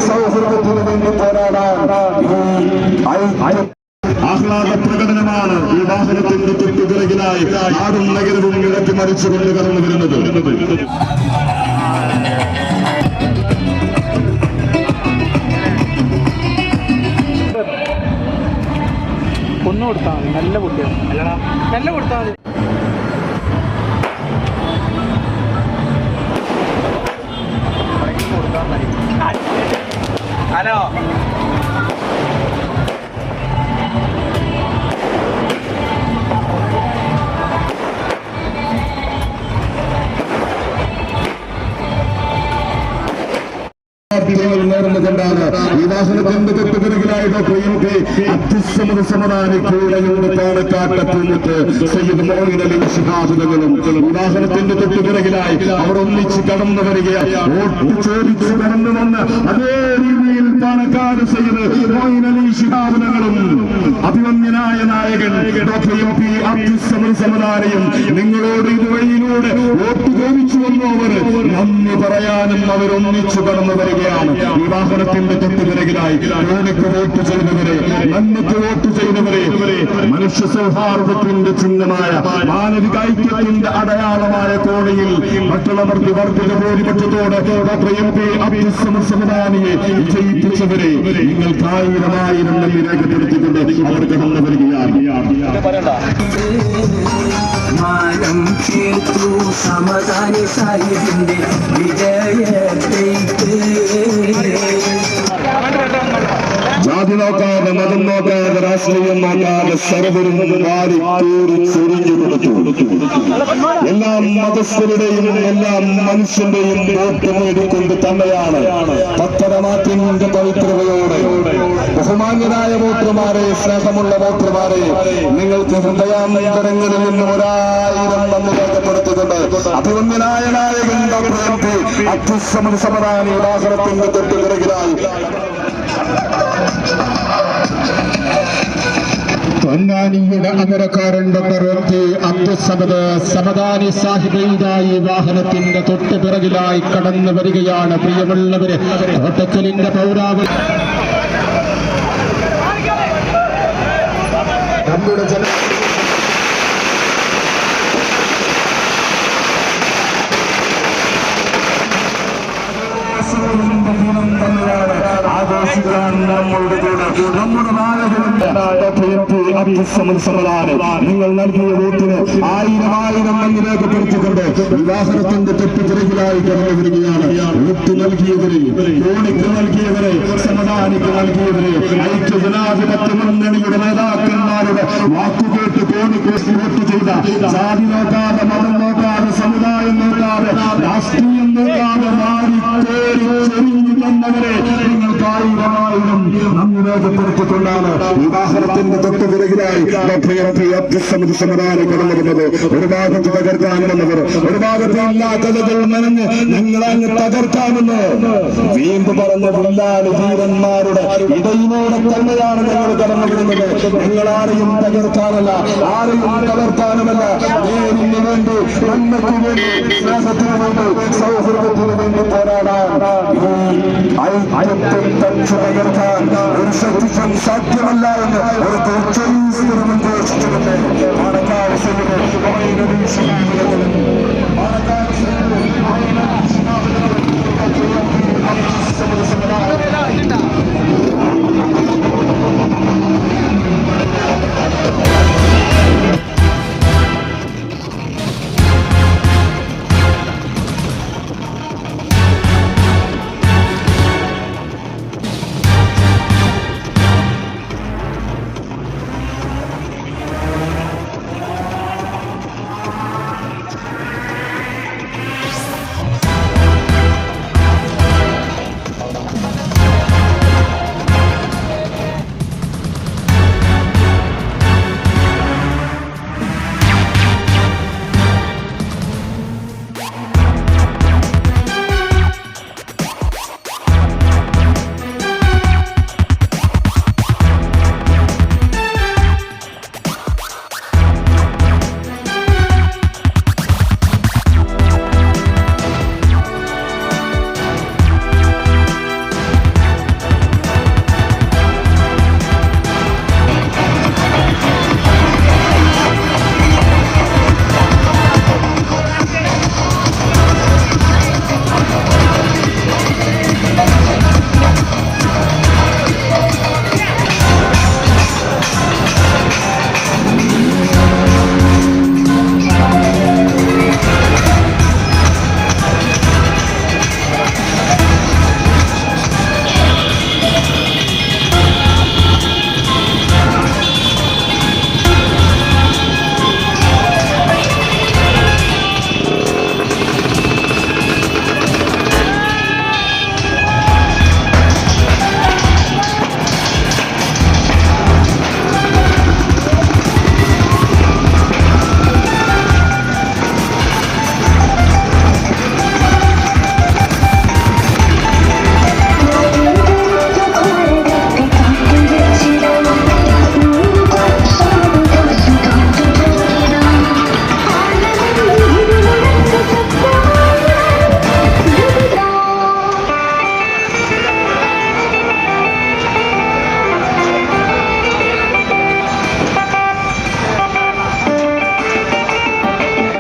സൗഹൃദത്തിന് വേണ്ടി പോരാടാൻ ആഹ്ലാദ പ്രകടനമാണ് ഈ വാഹനത്തിന്റെ തൊട്ടുപിറകിലായി നാടും നഗരവും ഇളക്കി മറിച്ചുകൊണ്ട് കടന്നു വരുന്നത്. കൊന്നു കൊടുത്താൽ മതി, നല്ല കുട്ടിയാണ്, നല്ല കൊടുത്താൽ മതി. ഹലോ നേർന്നുകൊണ്ടാണ് ഈ വാഹനത്തിന്റെ തൊട്ടുപിറകിലായി ഡോക്ടർ അത്യുസമത സമാധാനിക്കൂടെയുണ്ട് പാണക്കാട്ടപ്പൂമുത്ത് സയ്യിദ് മൊയ്ൻ അലി ശിഹാബ് തങ്ങളും ഈ വാഹനത്തിന്റെ തൊട്ടുപിറകിലായി അവർ ഒന്നിച്ച് കടന്നു വരികയാണ്. വോട്ട് ചോദിച്ചു കടന്നു വന്ന് അതേ രീതിയിൽ പാണക്കാട് സയ്യിദ് മൊയ്ൻ അലി ശിഹാബ് തങ്ങളും അഭിമന്യനായ നായകൻ ഡോക്ടർ അത്യുസമത സമാധാനിയും നിങ്ങളോട് ഇതുവഴിയിലൂടെ വോട്ട് ചോദിച്ചു വന്നു. അവർ നന്ദി പറയാനും അവരൊന്നിച്ചു കടന്നു വരികയാണ്. ഈ വാഹനത്തിന്റെ തൊട്ടുപിറകിലായി കോണിക്ക് വോട്ട് ചെയ്തവരെ, നന്മയ്ക്ക് വോട്ട് ചെയ്തവരെ, മനുഷ്യ സൗഹാർദ്ദത്തിന്റെ ചിഹ്നമായ മാനവിക ഐക്യത്തിന്റെ അടയാളമായ കോണിയിൽ മറ്റുള്ളവർക്ക് വർദ്ധിത ഭൂരിപക്ഷത്തോടെ ഡോക്ടർ അബ്ദുസ്സമദ് സമദാനിയെ വിജയിപ്പിച്ചവരെ നിങ്ങൾക്ക് 1000 നന്ദി രേഖപ്പെടുത്തിക്കൊണ്ട് അവർ കടന്നു വരികയാണ്. മാനം കേട്ടു സമദാനി സാഹിബിന്റെ വിജയത്തേക്ക് ജാതി നോക്കാതെ, മതം നോക്കാതെ, രാഷ്ട്രീയം നോക്കാതെ സർവരും വാരി കൂറി ചൊരിഞ്ഞു കൊടുത്തു. എല്ലാ മതസ്ഥരുടെയും എല്ലാ മനുഷ്യന്റെയും വോട്ട് നേടിക്കൊണ്ട് തന്നെയാണ് പത്തരമാറ്റിന്റെ പവിത്രതയോടെ ബഹുമാന്യരായ വോട്ടർമാരെ, സ്നേഹമുള്ള വോട്ടർമാരെ, നിങ്ങൾക്ക് ഹൃദയാന്തരങ്ങളിൽ നിന്നും 1000 നന്ദി രേഖപ്പെടുത്തിക്കൊണ്ട് അഭിമന്യനായ നായകൻ ഡോക്ടർ അബ്ദുസ്സമദ് സമദാനി വാഹനത്തിന്റെ തൊട്ടുപിറകിലായി പൊന്നാനിയുടെ അമരക്കാരൻ ഡോക്ടർ അബ്ദുസ്സമദ് സമദാനി സാഹിബിന്റായി വാഹനത്തിന്റെ തൊട്ടുപിറകിലായി കടന്നു വരികയാണ്. പ്രിയമുള്ളവര്, കോട്ടക്കലിന്റെ പൗരാവലി നമ്മുടെ ജന ആഘോഷിക്കാൻ നമ്മളുടെ കൂടെ നമ്മുടെ നിങ്ങൾ നൽകിയ വോട്ടിന് 1000 നന്ദി രേഖപ്പെടുത്തിക്കൊണ്ട് വിവാഹത്തിന്റെ തൊട്ടുപിറകിലായി കടന്നു വരികയാണ്. വോട്ട് നൽകിയവരെ, കോണിക്ക് നൽകിയവരെ, സമദാനിക്ക് നൽകിയവരെ, ഐക്യ ജനാധിപത്യ മുന്നണിയുടെ നേതാക്കന്മാരുടെ വാക്കുകേട്ട് കോണിക്ക് വോട്ട് ചെയ്ത ജാതി നോക്കാതെ, മതം നോക്കാതെ, സമുദായം നോക്കാതെ, രാഷ്ട്രീയം നോക്കാതെ മാറി കോരി ചൊരിഞ്ഞു തന്നവരെ നിങ്ങൾക്ക് 1000 നന്ദി രേഖപ്പെടുത്തിക്കൊണ്ടാണ് വിവാഹത്തിന്റെ തൊട്ടുപിറകിലായി അബ്ദുസ്സമദ് സമദാനി കടന്നു വന്നത്. ഒരു ഭാഗത്ത് തകർക്കാൻ വന്നവർ, ഒരു ഭാഗത്ത് എല്ലാ കലകൾ നനഞ്ഞ് ഞങ്ങളങ്ങ് തകർക്കാമെന്ന് വീണ്ടും പറഞ്ഞ വില്ലാളി വീരന്മാരുടെ ഇടയിലൂടെ തന്നെയാണ് ഞങ്ങൾ കടന്നു വരുന്നത്. ഞങ്ങളാരെയും തകർക്കാനല്ല, ആരെയും തകർക്കാനുമല്ല, നേരിന് വേണ്ടി, നന്മയ്ക്ക് വേണ്ടി, സ്നേഹത്തിന് വേണ്ടി, സൗഹൃദത്തിന് വേണ്ടി പോരാടാൻ ഐക്യത്തിൽ തകർക്കാൻ ഒരു ശക്തിക്കും സാധ്യമല്ല എന്ന് ഒരു